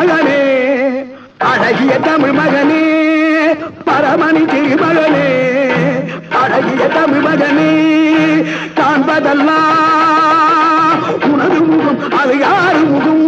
மகனே அழகிய தமிழ் மகனே பரமணி மகனே அழகிய தமிழ் மகனே காண்பதெல்லாம் உனது முகம் அது யாரு முகம்